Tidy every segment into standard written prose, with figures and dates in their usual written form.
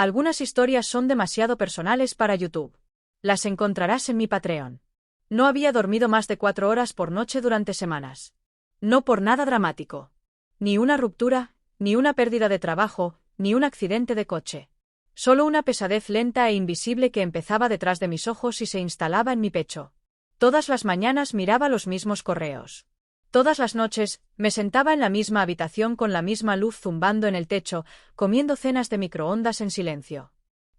Algunas historias son demasiado personales para YouTube. Las encontrarás en mi Patreon. No había dormido más de 4 horas por noche durante semanas. No por nada dramático. Ni una ruptura, ni una pérdida de trabajo, ni un accidente de coche. Solo una pesadez lenta e invisible que empezaba detrás de mis ojos y se instalaba en mi pecho. Todas las mañanas miraba los mismos correos. Todas las noches me sentaba en la misma habitación con la misma luz zumbando en el techo, comiendo cenas de microondas en silencio.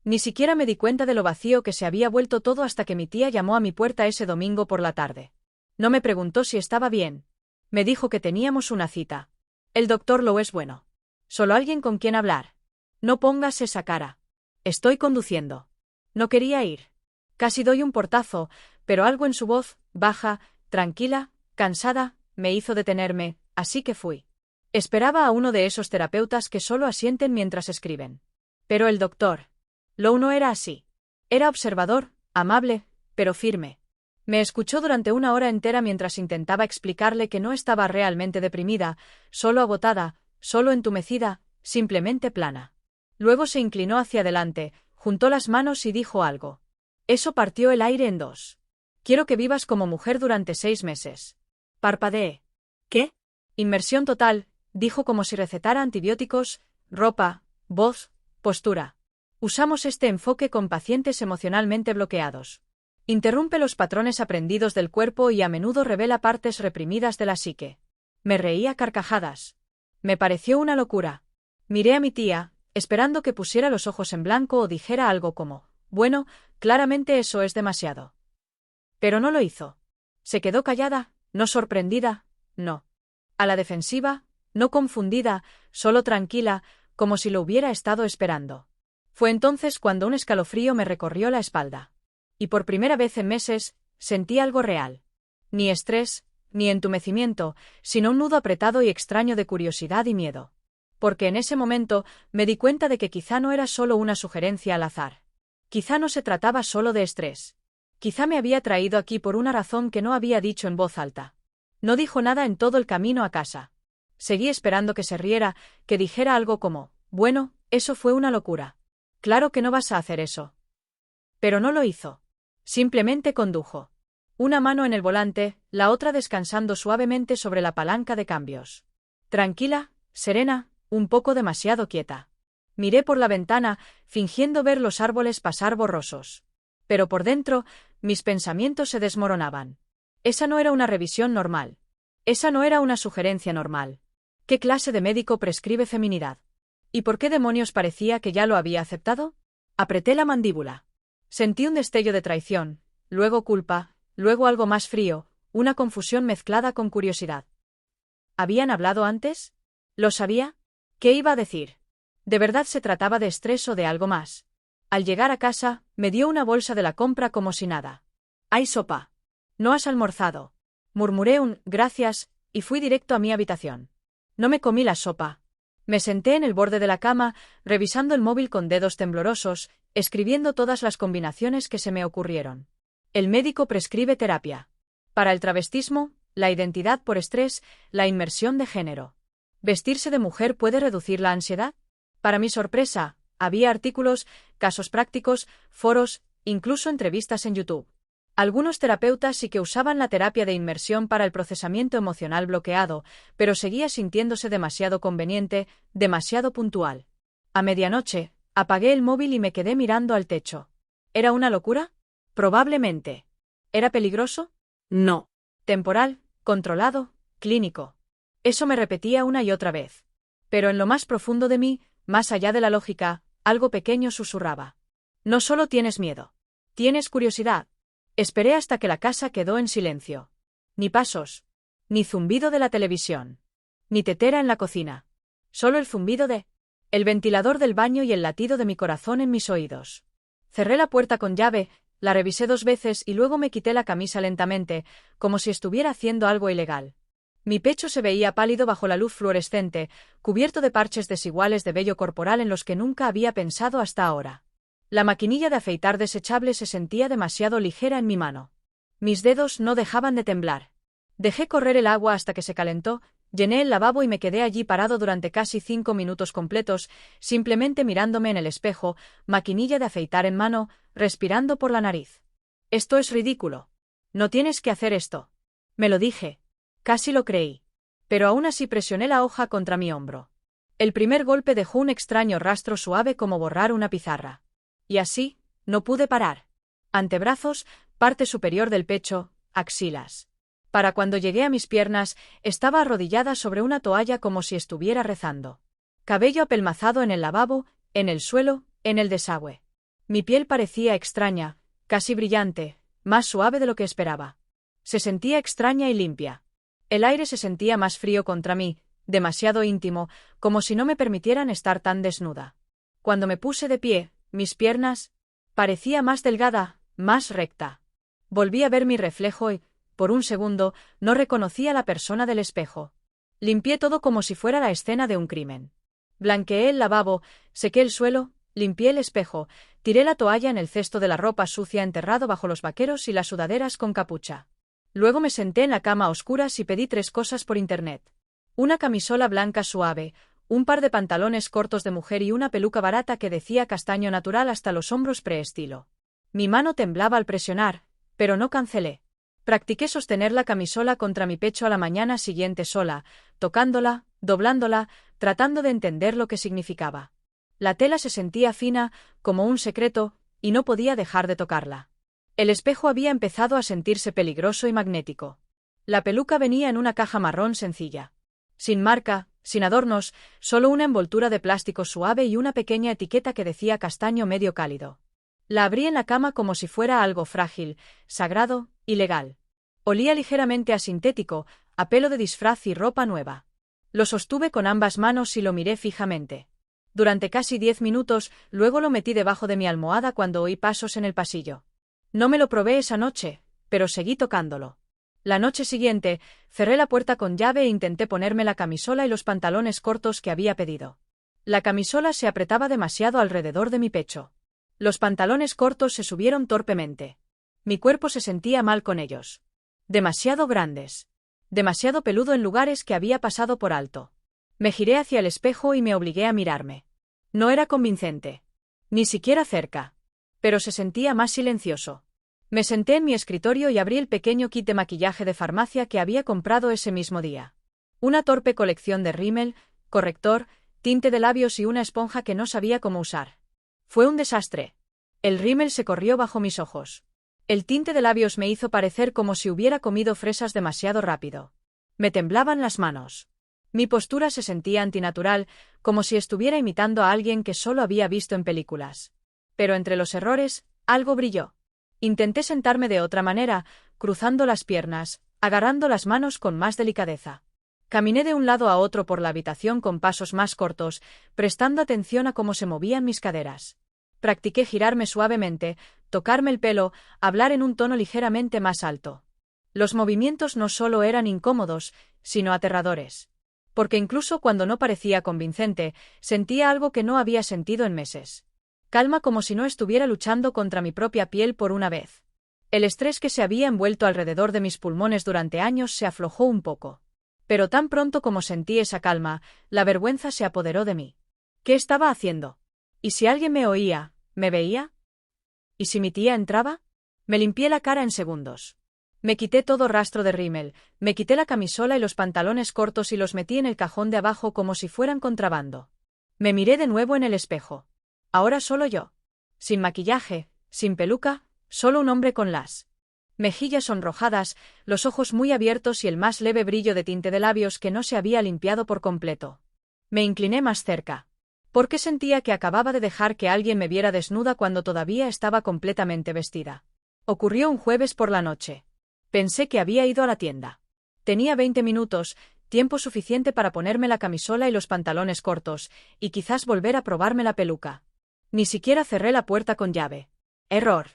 Ni siquiera me di cuenta de lo vacío que se había vuelto todo hasta que mi tía llamó a mi puerta ese domingo por la tarde. No me preguntó si estaba bien. Me dijo que teníamos una cita. El doctor Lowe es bueno. Solo alguien con quien hablar. No pongas esa cara. Estoy conduciendo. No quería ir. Casi doy un portazo, pero algo en su voz, baja, tranquila, cansada, me hizo detenerme, así que fui. Esperaba a uno de esos terapeutas que solo asienten mientras escriben. Pero el doctor Lowe no era así. Era observador, amable, pero firme. Me escuchó durante 1 hora entera mientras intentaba explicarle que no estaba realmente deprimida, solo agotada, solo entumecida, simplemente plana. Luego se inclinó hacia adelante, juntó las manos y dijo algo. Eso partió el aire en 2. Quiero que vivas como mujer durante 6 meses. Parpadeé. ¿Qué? Inmersión total, dijo como si recetara antibióticos, ropa, voz, postura. Usamos este enfoque con pacientes emocionalmente bloqueados. Interrumpe los patrones aprendidos del cuerpo y a menudo revela partes reprimidas de la psique. Me reí a carcajadas. Me pareció una locura. Miré a mi tía, esperando que pusiera los ojos en blanco o dijera algo como, bueno, claramente eso es demasiado. Pero no lo hizo. Se quedó callada, no sorprendida, no. A la defensiva, no confundida, solo tranquila, como si lo hubiera estado esperando. Fue entonces cuando un escalofrío me recorrió la espalda. Y por primera vez en meses, sentí algo real. Ni estrés, ni entumecimiento, sino un nudo apretado y extraño de curiosidad y miedo. Porque en ese momento me di cuenta de que quizá no era solo una sugerencia al azar. Quizá no se trataba solo de estrés. Quizá me había traído aquí por una razón que no había dicho en voz alta. No dijo nada en todo el camino a casa. Seguí esperando que se riera, que dijera algo como, bueno, eso fue una locura. Claro que no vas a hacer eso. Pero no lo hizo. Simplemente condujo. Una mano en el volante, la otra descansando suavemente sobre la palanca de cambios. Tranquila, serena, un poco demasiado quieta. Miré por la ventana, fingiendo ver los árboles pasar borrosos. Pero por dentro, mis pensamientos se desmoronaban. Esa no era una revisión normal. Esa no era una sugerencia normal. ¿Qué clase de médico prescribe feminidad? ¿Y por qué demonios parecía que ya lo había aceptado? Apreté la mandíbula. Sentí un destello de traición, luego culpa, luego algo más frío, una confusión mezclada con curiosidad. ¿Habían hablado antes? ¿Lo sabía? ¿Qué iba a decir? ¿De verdad se trataba de estrés o de algo más? Al llegar a casa, me dio una bolsa de la compra como si nada. «Hay sopa. ¿No has almorzado?», murmuré un «gracias» y fui directo a mi habitación. No me comí la sopa. Me senté en el borde de la cama, revisando el móvil con dedos temblorosos, escribiendo todas las combinaciones que se me ocurrieron. El médico prescribe terapia. Para el travestismo, la identidad por estrés, la inmersión de género. ¿Vestirse de mujer puede reducir la ansiedad? Para mi sorpresa, había artículos, casos prácticos, foros, incluso entrevistas en YouTube. Algunos terapeutas sí que usaban la terapia de inmersión para el procesamiento emocional bloqueado, pero seguía sintiéndose demasiado conveniente, demasiado puntual. A medianoche, apagué el móvil y me quedé mirando al techo. ¿Era una locura? Probablemente. ¿Era peligroso? No. Temporal, controlado, clínico. Eso me repetía una y otra vez. Pero en lo más profundo de mí, más allá de la lógica, algo pequeño susurraba. No solo tienes miedo. Tienes curiosidad. Esperé hasta que la casa quedó en silencio. Ni pasos. Ni zumbido de la televisión. Ni tetera en la cocina. Solo el zumbido de el ventilador del baño y el latido de mi corazón en mis oídos. Cerré la puerta con llave, la revisé 2 veces y luego me quité la camisa lentamente, como si estuviera haciendo algo ilegal. Mi pecho se veía pálido bajo la luz fluorescente, cubierto de parches desiguales de vello corporal en los que nunca había pensado hasta ahora. La maquinilla de afeitar desechable se sentía demasiado ligera en mi mano. Mis dedos no dejaban de temblar. Dejé correr el agua hasta que se calentó, Llené el lavabo y me quedé allí parado durante casi 5 minutos completos, simplemente mirándome en el espejo, maquinilla de afeitar en mano, respirando por la nariz. Esto es ridículo. No tienes que hacer esto. Me lo dije. Casi lo creí. Pero aún así presioné la hoja contra mi hombro. El primer golpe dejó un extraño rastro suave como borrar una pizarra. Y así, no pude parar. Antebrazos, parte superior del pecho, axilas. Para cuando llegué a mis piernas, estaba arrodillada sobre una toalla como si estuviera rezando. Cabello apelmazado en el lavabo, en el suelo, en el desagüe. Mi piel parecía extraña, casi brillante, más suave de lo que esperaba. Se sentía extraña y limpia. El aire se sentía más frío contra mí, demasiado íntimo, como si no me permitieran estar tan desnuda. Cuando me puse de pie, mis piernas, parecía más delgada, más recta. Volví a ver mi reflejo y, por un segundo, no reconocí a la persona del espejo. Limpié todo como si fuera la escena de un crimen. Blanqueé el lavabo, sequé el suelo, limpié el espejo, tiré la toalla en el cesto de la ropa sucia enterrado bajo los vaqueros y las sudaderas con capucha. Luego me senté en la cama a oscuras y pedí 3 cosas por internet. Una camisola blanca suave, un par de pantalones cortos de mujer y una peluca barata que decía castaño natural hasta los hombros preestilo. Mi mano temblaba al presionar, pero no cancelé. Practiqué sostener la camisola contra mi pecho a la mañana siguiente sola, tocándola, doblándola, tratando de entender lo que significaba. La tela se sentía fina, como un secreto, y no podía dejar de tocarla. El espejo había empezado a sentirse peligroso y magnético. La peluca venía en una caja marrón sencilla. Sin marca, sin adornos, solo una envoltura de plástico suave y una pequeña etiqueta que decía castaño medio cálido. La abrí en la cama como si fuera algo frágil, sagrado, ilegal. Olía ligeramente a sintético, a pelo de disfraz y ropa nueva. Lo sostuve con ambas manos y lo miré fijamente. Durante casi 10 minutos, luego lo metí debajo de mi almohada cuando oí pasos en el pasillo. No me lo probé esa noche, pero seguí tocándolo. La noche siguiente, cerré la puerta con llave e intenté ponerme la camisola y los pantalones cortos que había pedido. La camisola se apretaba demasiado alrededor de mi pecho. Los pantalones cortos se subieron torpemente. Mi cuerpo se sentía mal con ellos. Demasiado grandes. Demasiado peludo en lugares que había pasado por alto. Me giré hacia el espejo y me obligué a mirarme. No era convincente. Ni siquiera cerca. Pero se sentía más silencioso. Me senté en mi escritorio y abrí el pequeño kit de maquillaje de farmacia que había comprado ese mismo día. Una torpe colección de rímel, corrector, tinte de labios y una esponja que no sabía cómo usar. Fue un desastre. El rímel se corrió bajo mis ojos. El tinte de labios me hizo parecer como si hubiera comido fresas demasiado rápido. Me temblaban las manos. Mi postura se sentía antinatural, como si estuviera imitando a alguien que solo había visto en películas. Pero entre los errores, algo brilló. Intenté sentarme de otra manera, cruzando las piernas, agarrando las manos con más delicadeza. Caminé de un lado a otro por la habitación con pasos más cortos, prestando atención a cómo se movían mis caderas. Practiqué girarme suavemente, tocarme el pelo, hablar en un tono ligeramente más alto. Los movimientos no solo eran incómodos, sino aterradores. Porque incluso cuando no parecía convincente, sentía algo que no había sentido en meses. Calma como si no estuviera luchando contra mi propia piel por una vez. El estrés que se había envuelto alrededor de mis pulmones durante años se aflojó un poco. Pero tan pronto como sentí esa calma, la vergüenza se apoderó de mí. ¿Qué estaba haciendo? ¿Y si alguien me oía, me veía? ¿Y si mi tía entraba? Me limpié la cara en segundos. Me quité todo rastro de rímel, me quité la camisola y los pantalones cortos y los metí en el cajón de abajo como si fueran contrabando. Me miré de nuevo en el espejo. Ahora solo yo. Sin maquillaje, sin peluca, solo un hombre con las mejillas sonrojadas, los ojos muy abiertos y el más leve brillo de tinte de labios que no se había limpiado por completo. Me incliné más cerca. Porque sentía que acababa de dejar que alguien me viera desnuda cuando todavía estaba completamente vestida. Ocurrió un jueves por la noche. Pensé que había ido a la tienda. Tenía 20 minutos, tiempo suficiente para ponerme la camisola y los pantalones cortos, y quizás volver a probarme la peluca. Ni siquiera cerré la puerta con llave. Error.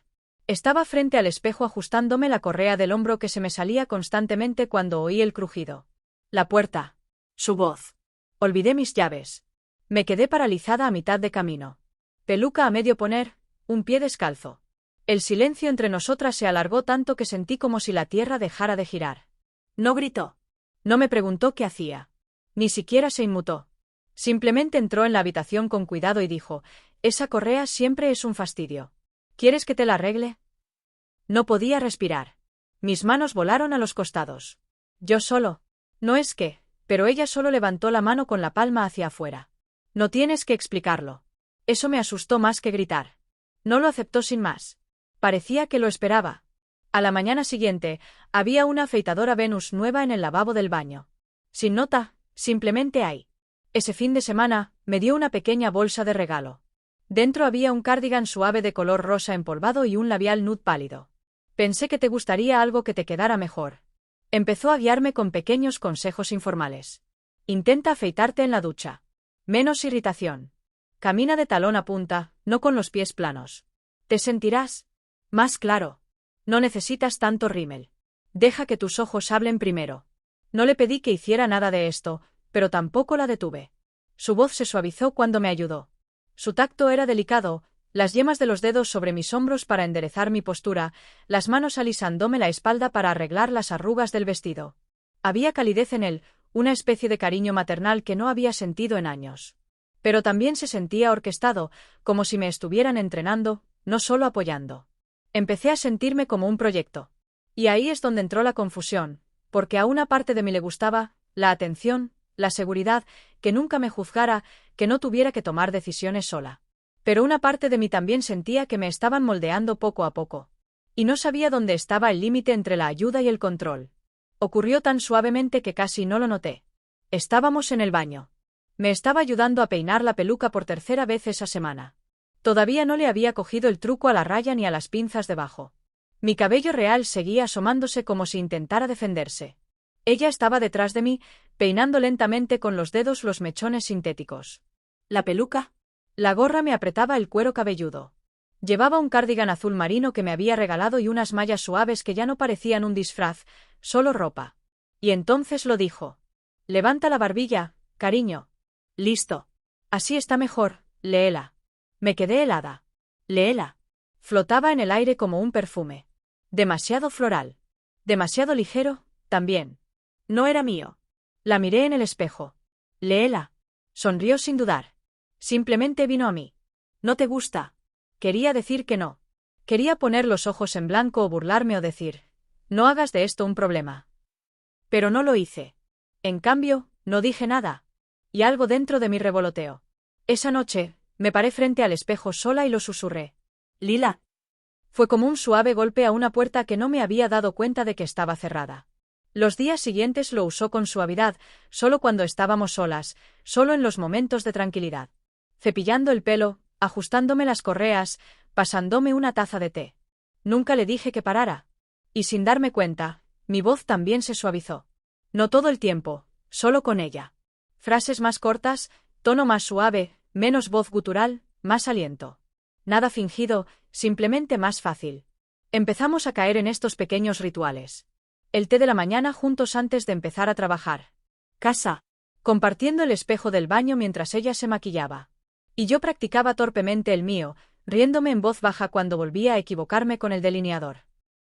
Estaba frente al espejo ajustándome la correa del hombro que se me salía constantemente cuando oí el crujido. La puerta. Su voz. Olvidé mis llaves. Me quedé paralizada a mitad de camino. Peluca a medio poner, un pie descalzo. El silencio entre nosotras se alargó tanto que sentí como si la tierra dejara de girar. No gritó. No me preguntó qué hacía. Ni siquiera se inmutó. Simplemente entró en la habitación con cuidado y dijo: «Esa correa siempre es un fastidio. ¿Quieres que te la arregle?» No podía respirar. Mis manos volaron a los costados. Yo solo. No es que, pero ella solo levantó la mano con la palma hacia afuera. No tienes que explicarlo. Eso me asustó más que gritar. No lo aceptó sin más. Parecía que lo esperaba. A la mañana siguiente, había una afeitadora Venus nueva en el lavabo del baño. Sin nota, simplemente ahí. Ese fin de semana, me dio una pequeña bolsa de regalo. Dentro había un cardigan suave de color rosa empolvado y un labial nude pálido. Pensé que te gustaría algo que te quedara mejor. Empezó a guiarme con pequeños consejos informales. Intenta afeitarte en la ducha. Menos irritación. Camina de talón a punta, no con los pies planos. Te sentirás más claro. No necesitas tanto rímel. Deja que tus ojos hablen primero. No le pedí que hiciera nada de esto, pero tampoco la detuve. Su voz se suavizó cuando me ayudó. Su tacto era delicado, las yemas de los dedos sobre mis hombros para enderezar mi postura, las manos alisándome la espalda para arreglar las arrugas del vestido. Había calidez en él, una especie de cariño maternal que no había sentido en años. Pero también se sentía orquestado, como si me estuvieran entrenando, no solo apoyando. Empecé a sentirme como un proyecto. Y ahí es donde entró la confusión, porque a una parte de mí le gustaba la atención, la seguridad, que nunca me juzgara, que no tuviera que tomar decisiones sola. Pero una parte de mí también sentía que me estaban moldeando poco a poco. Y no sabía dónde estaba el límite entre la ayuda y el control. Ocurrió tan suavemente que casi no lo noté. Estábamos en el baño. Me estaba ayudando a peinar la peluca por tercera vez esa semana. Todavía no le había cogido el truco a la raya ni a las pinzas debajo. Mi cabello real seguía asomándose como si intentara defenderse. Ella estaba detrás de mí, peinando lentamente con los dedos los mechones sintéticos. ¿La peluca? La gorra me apretaba el cuero cabelludo. Llevaba un cardigan azul marino que me había regalado y unas mallas suaves que ya no parecían un disfraz, solo ropa. Y entonces lo dijo. «Levanta la barbilla, cariño». «Listo. Así está mejor, léela». Me quedé helada. «Léela». Flotaba en el aire como un perfume. Demasiado floral. Demasiado ligero, también. No era mío. La miré en el espejo. «Léela». Sonrió sin dudar. Simplemente vino a mí. «¿No te gusta?» Quería decir que no. Quería poner los ojos en blanco o burlarme o decir: «No hagas de esto un problema». Pero no lo hice. En cambio, no dije nada. Y algo dentro de mí revoloteó. Esa noche, me paré frente al espejo sola y lo susurré. «Lila». Fue como un suave golpe a una puerta que no me había dado cuenta de que estaba cerrada. Los días siguientes lo usó con suavidad, solo cuando estábamos solas, solo en los momentos de tranquilidad. Cepillando el pelo, ajustándome las correas, pasándome una taza de té. Nunca le dije que parara. Y sin darme cuenta, mi voz también se suavizó. No todo el tiempo, solo con ella. Frases más cortas, tono más suave, menos voz gutural, más aliento. Nada fingido, simplemente más fácil. Empezamos a caer en estos pequeños rituales. El té de la mañana juntos antes de empezar a trabajar. Casa. Compartiendo el espejo del baño mientras ella se maquillaba. Y yo practicaba torpemente el mío, riéndome en voz baja cuando volvía a equivocarme con el delineador.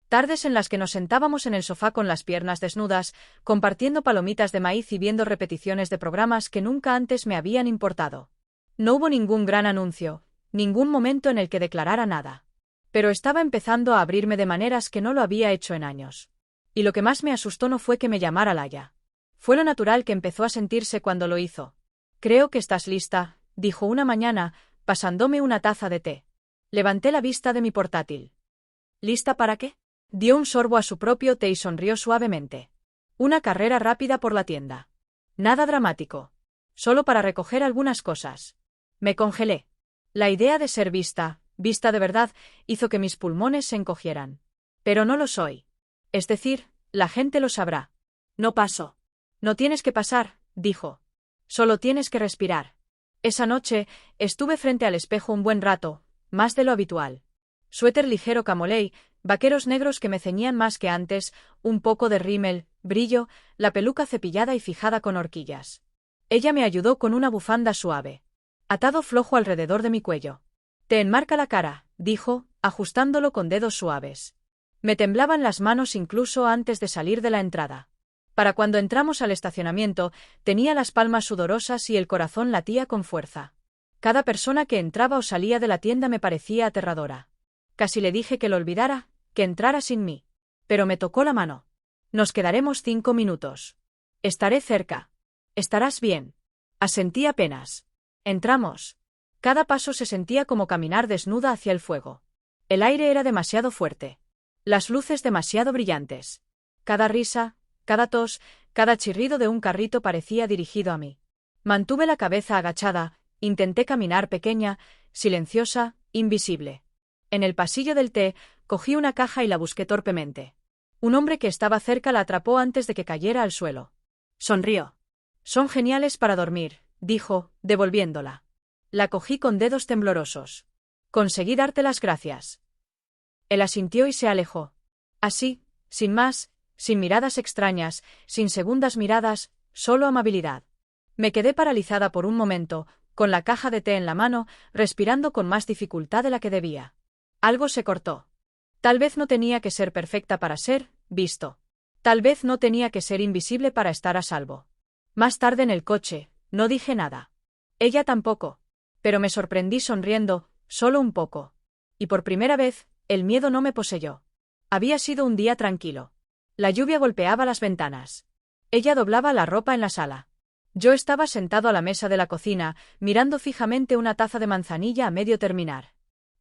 Tardes en las que nos sentábamos en el sofá con las piernas desnudas, compartiendo palomitas de maíz y viendo repeticiones de programas que nunca antes me habían importado. No hubo ningún gran anuncio, ningún momento en el que declarara nada. Pero estaba empezando a abrirme de maneras que no lo había hecho en años. Y lo que más me asustó no fue que me llamara Laia. Fue lo natural que empezó a sentirse cuando lo hizo. «Creo que estás lista», dijo una mañana, pasándome una taza de té. Levanté la vista de mi portátil. «¿Lista para qué?» Dio un sorbo a su propio té y sonrió suavemente. «Una carrera rápida por la tienda. Nada dramático. Solo para recoger algunas cosas». Me congelé. La idea de ser vista de verdad, hizo que mis pulmones se encogieran. Pero no lo soy. Es decir, la gente lo sabrá. No paso. «No tienes que pasar», dijo. «Solo tienes que respirar». Esa noche, estuve frente al espejo un buen rato, más de lo habitual. Suéter ligero camoley, vaqueros negros que me ceñían más que antes, un poco de rímel, brillo, la peluca cepillada y fijada con horquillas. Ella me ayudó con una bufanda suave. Atado flojo alrededor de mi cuello. «Te enmarca la cara», dijo, ajustándolo con dedos suaves. Me temblaban las manos incluso antes de salir de la entrada. Para cuando entramos al estacionamiento, tenía las palmas sudorosas y el corazón latía con fuerza. Cada persona que entraba o salía de la tienda me parecía aterradora. Casi le dije que lo olvidara, que entrara sin mí. Pero me tocó la mano. Nos quedaremos 5 minutos. Estaré cerca. Estarás bien. Asentí apenas. Entramos. Cada paso se sentía como caminar desnuda hacia el fuego. El aire era demasiado fuerte. Las luces demasiado brillantes. Cada risa, cada tos, cada chirrido de un carrito parecía dirigido a mí. Mantuve la cabeza agachada, intenté caminar pequeña, silenciosa, invisible. En el pasillo del té, cogí una caja y la busqué torpemente. Un hombre que estaba cerca la atrapó antes de que cayera al suelo. Sonrió. Son geniales para dormir, dijo, devolviéndola. La cogí con dedos temblorosos. Conseguí darte las gracias. Él asintió y se alejó. Así, sin más, sin miradas extrañas, sin segundas miradas, solo amabilidad. Me quedé paralizada por un momento, con la caja de té en la mano, respirando con más dificultad de la que debía. Algo se cortó. Tal vez no tenía que ser perfecta para ser visto. Tal vez no tenía que ser invisible para estar a salvo. Más tarde en el coche, no dije nada. Ella tampoco. Pero me sorprendí sonriendo, solo un poco. Y por primera vez, el miedo no me poseyó. Había sido un día tranquilo. La lluvia golpeaba las ventanas. Ella doblaba la ropa en la sala. Yo estaba sentado a la mesa de la cocina, mirando fijamente una taza de manzanilla a medio terminar.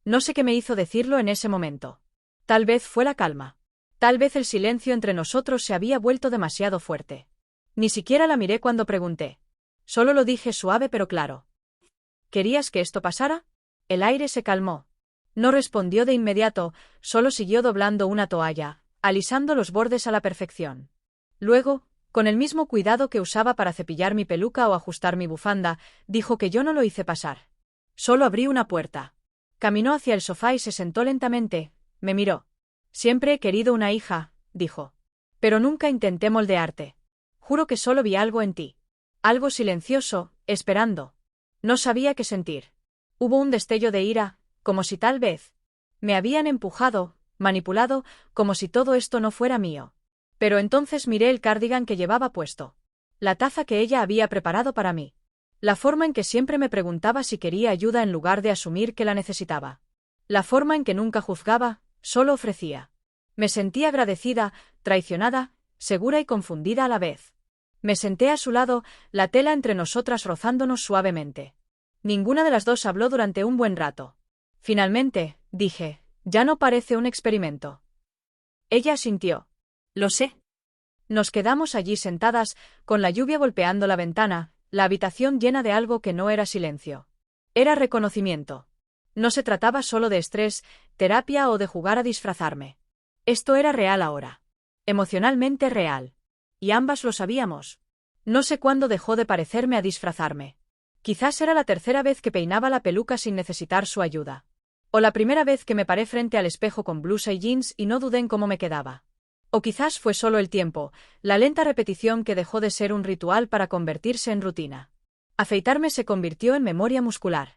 No sé qué me hizo decirlo en ese momento. Tal vez fue la calma. Tal vez el silencio entre nosotros se había vuelto demasiado fuerte. Ni siquiera la miré cuando pregunté. Solo lo dije suave pero claro. ¿Querías que esto pasara? El aire se calmó. No respondió de inmediato, solo siguió doblando una toalla, alisando los bordes a la perfección. Luego, con el mismo cuidado que usaba para cepillar mi peluca o ajustar mi bufanda, dijo que yo no lo hice pasar. Solo abrí una puerta. Caminó hacia el sofá y se sentó lentamente, me miró. Siempre he querido una hija, dijo. Pero nunca intenté moldearte. Juro que solo vi algo en ti. Algo silencioso, esperando. No sabía qué sentir. Hubo un destello de ira, como si tal vez me habían empujado, manipulado, como si todo esto no fuera mío. Pero entonces miré el cardigan que llevaba puesto. La taza que ella había preparado para mí. La forma en que siempre me preguntaba si quería ayuda en lugar de asumir que la necesitaba. La forma en que nunca juzgaba, solo ofrecía. Me sentí agradecida, traicionada, segura y confundida a la vez. Me senté a su lado, la tela entre nosotras rozándonos suavemente. Ninguna de las dos habló durante un buen rato. Finalmente, dije, ya no parece un experimento. Ella asintió. Lo sé. Nos quedamos allí sentadas, con la lluvia golpeando la ventana, la habitación llena de algo que no era silencio. Era reconocimiento. No se trataba solo de estrés, terapia o de jugar a disfrazarme. Esto era real ahora. Emocionalmente real. Y ambas lo sabíamos. No sé cuándo dejó de parecerme a disfrazarme. Quizás era la tercera vez que peinaba la peluca sin necesitar su ayuda. O la primera vez que me paré frente al espejo con blusa y jeans y no dudé en cómo me quedaba. O quizás fue solo el tiempo, la lenta repetición que dejó de ser un ritual para convertirse en rutina. Afeitarme se convirtió en memoria muscular.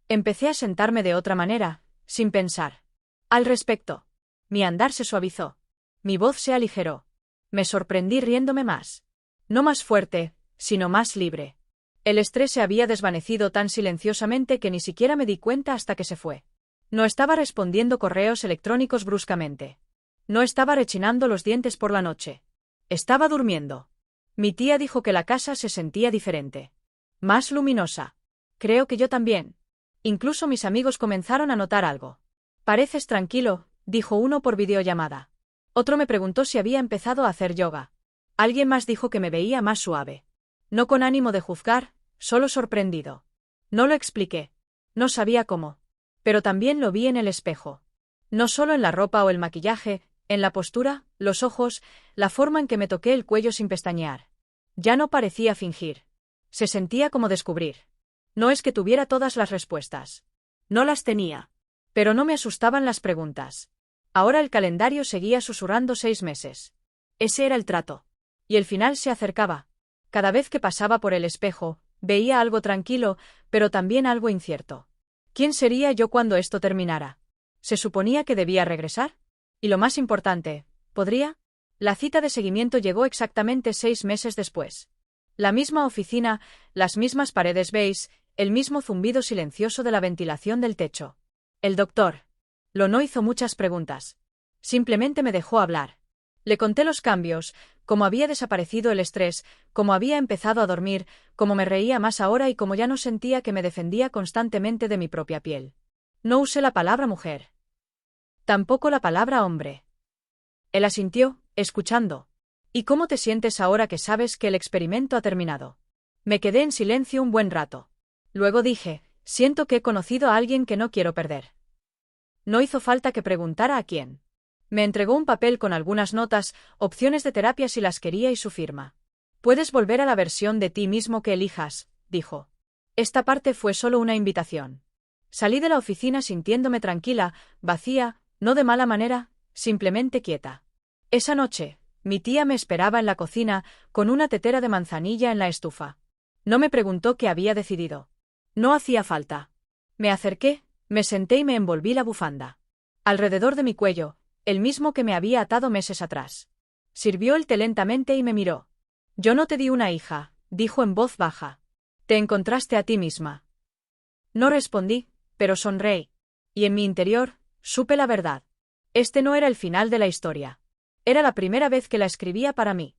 Empecé a sentarme de otra manera, sin pensar. Al respecto. Mi andar se suavizó. Mi voz se aligeró. Me sorprendí riéndome más. No más fuerte, sino más libre. El estrés se había desvanecido tan silenciosamente que ni siquiera me di cuenta hasta que se fue. No estaba respondiendo correos electrónicos bruscamente. No estaba rechinando los dientes por la noche. Estaba durmiendo. Mi tía dijo que la casa se sentía diferente. Más luminosa. Creo que yo también. Incluso mis amigos comenzaron a notar algo. Pareces tranquilo, dijo uno por videollamada. Otro me preguntó si había empezado a hacer yoga. Alguien más dijo que me veía más suave. No con ánimo de juzgar, solo sorprendido. No lo expliqué. No sabía cómo. Pero también lo vi en el espejo. No solo en la ropa o el maquillaje, en la postura, los ojos, la forma en que me toqué el cuello sin pestañear. Ya no parecía fingir. Se sentía como descubrir. No es que tuviera todas las respuestas. No las tenía. Pero no me asustaban las preguntas. Ahora el calendario seguía susurrando 6 meses. Ese era el trato. Y el final se acercaba. Cada vez que pasaba por el espejo, veía algo tranquilo, pero también algo incierto. ¿Quién sería yo cuando esto terminara? ¿Se suponía que debía regresar? Y lo más importante, ¿podría? La cita de seguimiento llegó exactamente 6 meses después. La misma oficina, las mismas paredes beige, el mismo zumbido silencioso de la ventilación del techo. El doctor. Lo no hizo muchas preguntas. Simplemente me dejó hablar. Le conté los cambios, cómo había desaparecido el estrés, cómo había empezado a dormir, cómo me reía más ahora y cómo ya no sentía que me defendía constantemente de mi propia piel. No usé la palabra mujer. Tampoco la palabra hombre. Él asintió, escuchando. ¿Y cómo te sientes ahora que sabes que el experimento ha terminado? Me quedé en silencio un buen rato. Luego dije, siento que he conocido a alguien que no quiero perder. No hizo falta que preguntara a quién. Me entregó un papel con algunas notas, opciones de terapia si las quería y su firma. Puedes volver a la versión de ti mismo que elijas, dijo. Esta parte fue solo una invitación. Salí de la oficina sintiéndome tranquila, vacía, no de mala manera, simplemente quieta. Esa noche, mi tía me esperaba en la cocina, con una tetera de manzanilla en la estufa. No me preguntó qué había decidido. No hacía falta. Me acerqué, me senté y me envolví la bufanda. Alrededor de mi cuello, el mismo que me había atado meses atrás. Sirvió el té lentamente y me miró. Yo no te di una hija, dijo en voz baja. Te encontraste a ti misma. No respondí, pero sonreí. Y en mi interior, supe la verdad. Este no era el final de la historia. Era la primera vez que la escribía para mí.